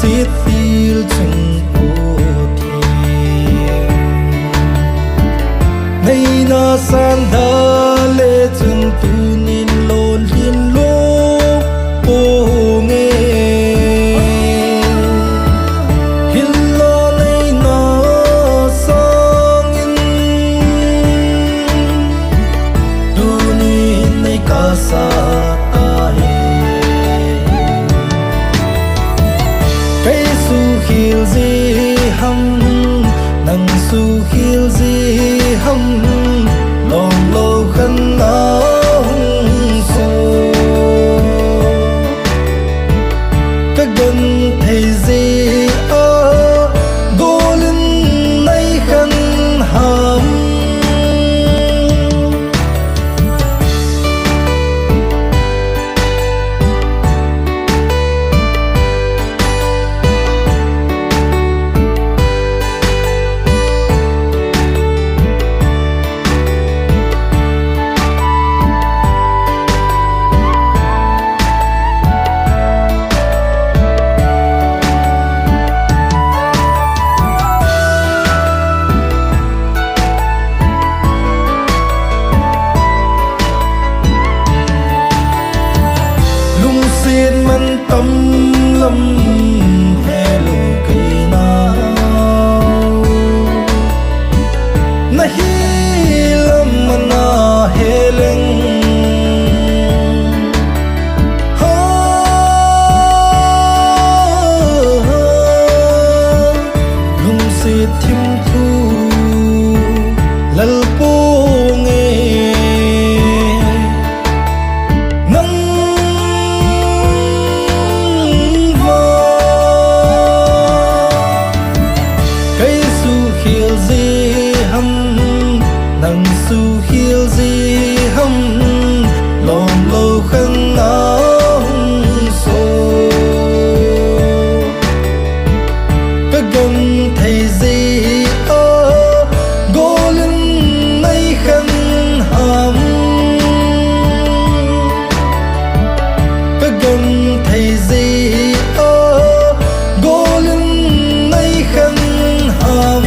xiết phil chừng ô thiên nay na san đa lệ chừng tu nín lôn liên lô ô nghe hin lo nay na sang in tu nín nay ca sa khil zi hum nang su khil zi hum long lo khan na hung so các gần thầy zi a golden nay khan ham xin man tâm lâm hè lùng cây nào na hi lâm na hè leng ha lùng si thim thu lal po nghe nang su khil zi hum long lo khan na hung so các gần thầy zi a golden nay khan ham các gần thầy zi a golden nay khan ham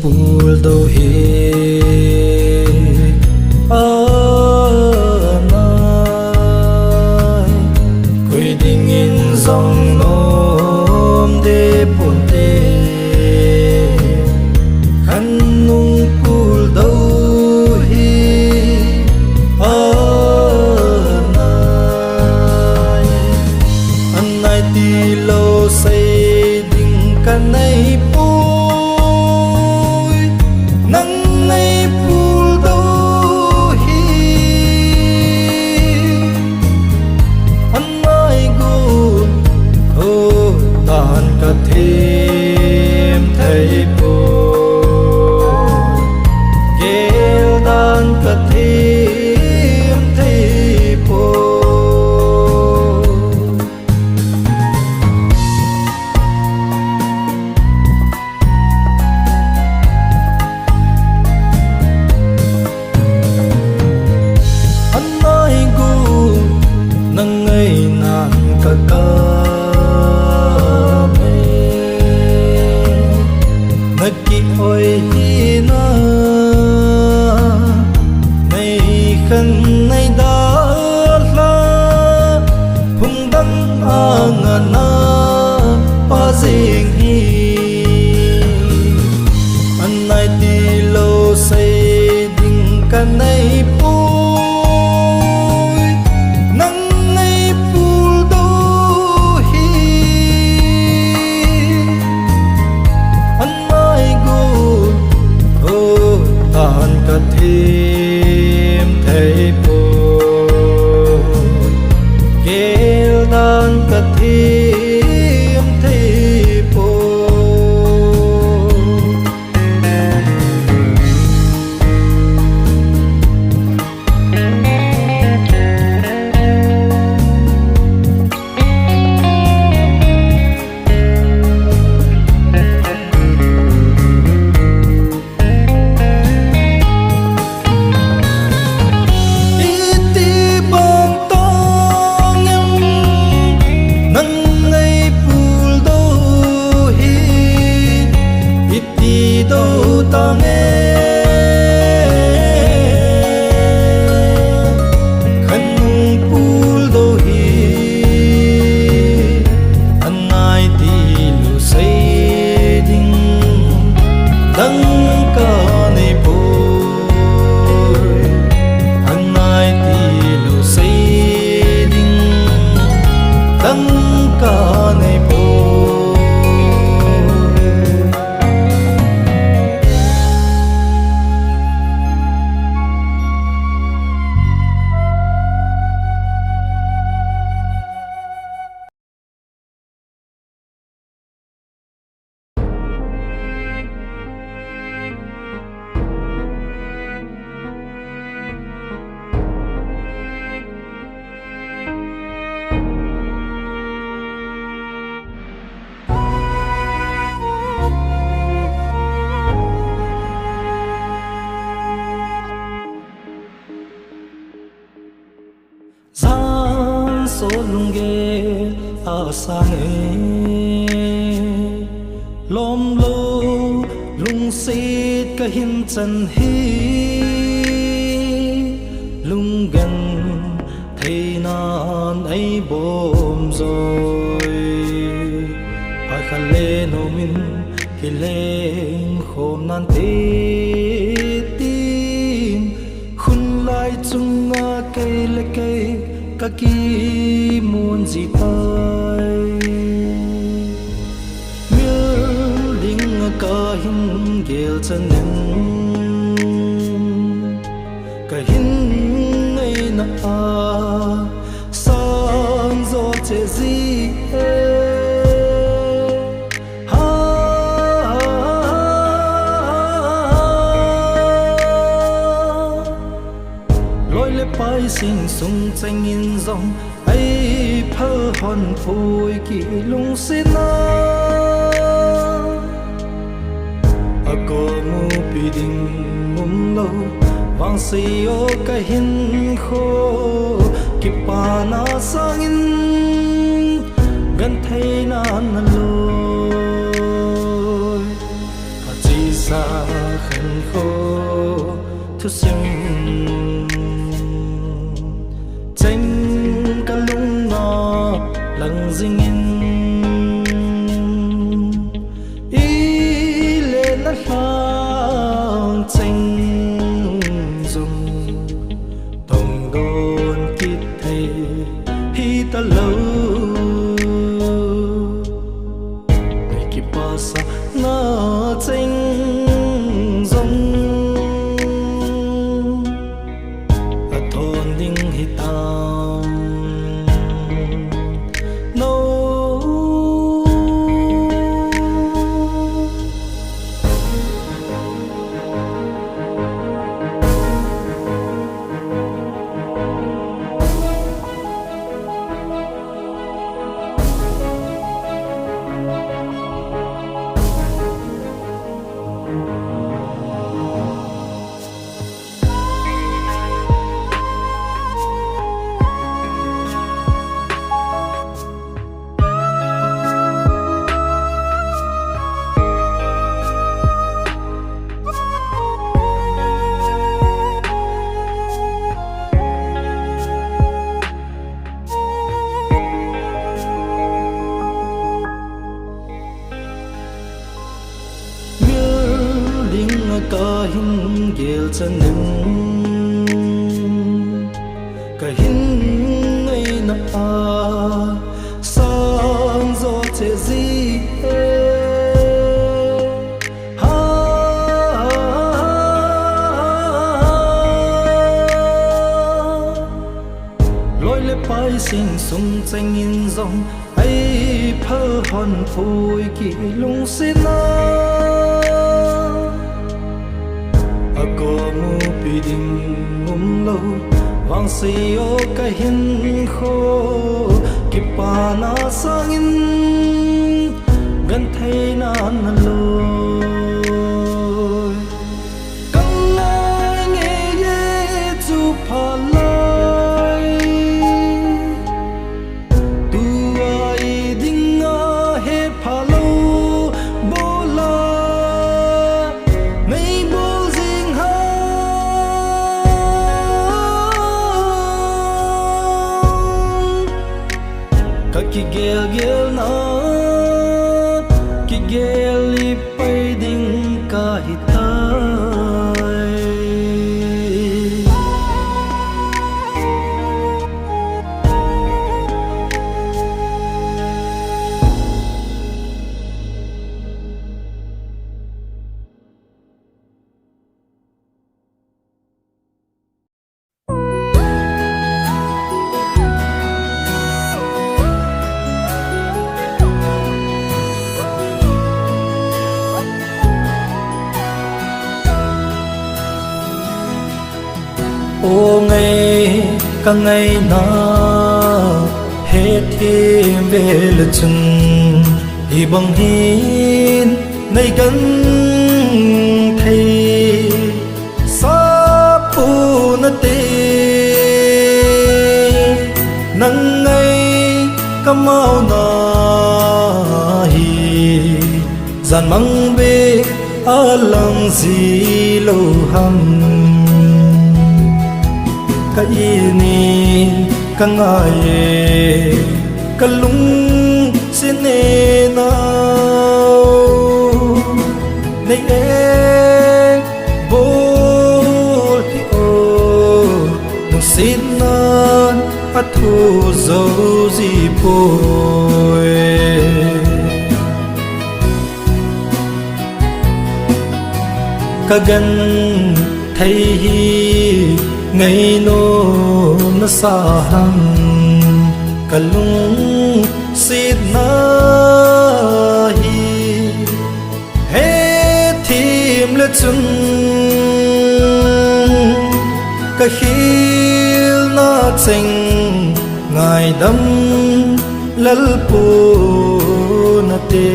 pul do he anai quy định in dòng nom de ponte khăn nung pul do he anai ti lo say ding kan nay nang nay pul do hi anai gu ho tan ka thêm thầy po gel dan ka thêm thầy po em thế bồ giang số lung ghê ở xa nghe lom lô lung xít cả hin chân hi lung gần thấy non ấy bom rồi phải khăn lên nô min khi lên khom nan tê tin khun lại chung nga cây lệ cây cả kỳ muốn gì tay miêu linh cả hin gel chân nên cả hin ngày na sang gió chế gì phải sinh sung tranh in dòng ấy phơ hòn phôi kỳ lung xin na ở cô mu bị đình mum lâu vang si ô cái hin khô kịp pa na sang in gần thấy na lôi và chỉ xa khăn khô thu sinh tranh cả lung ngò lăng dinh in ý lên nát hoang tranh dùng tổng đồn kít thầy hi ta lâu ngày kịp ba sa ngõ tranh dùng cả hin gel chân nên cả hin ngày na sang gió chế gì lối lệ phải sinh sung tranh in dòng ấy phơ hòn phôi kỳ lung xin na ako mo piding lâu vang siyo kahin kho kipana sangin gan thay na lôi căng lai nghe ye chu phalai tu ai ding a he phalo bola mei bol jing ha ka ki gel gel na ki geli pai ding ka hitai ô ngày cả ngày na hết thêm về lượt chân thì bằng hin nay gần thấy sa pu na tê nắng ngày cam mau na hi dàn măng bê a lăng gì lâu hằng ka ini ka ngaye ka lung sine na nei e bol hi o nung sin nan athu zo ji poi ka gan thấy ngày nô nó xa hằng cả lung xịt na hi hết thìm lệ chân cả khil na chênh ngài đâm lal pu na tê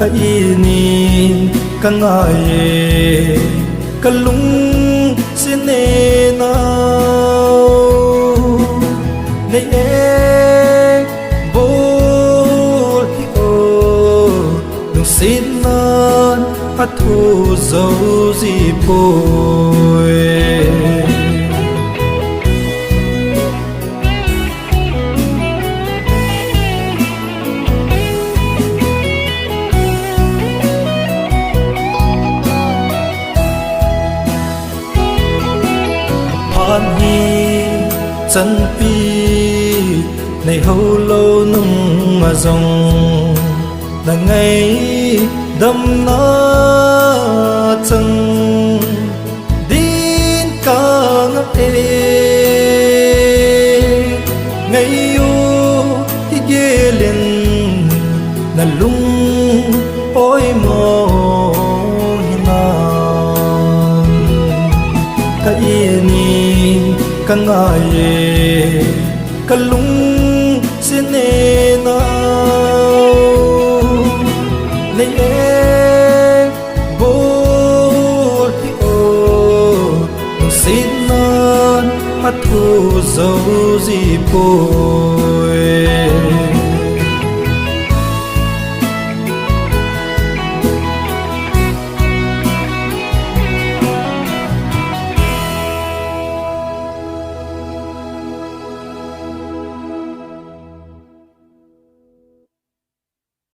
cả ini cả ngài ka lung sine nao nei e bol hi o nung sin nan athu zo ji poi chân pi này hâu lâu nung mà dòng là ngày đâm nó chân đến cả ngập ê ngày yêu thì ghê lên là lung ôi mồ hinan cả yên ka ngaye ka lung sine na nei e bol hi o nung sin nan athu zo ji po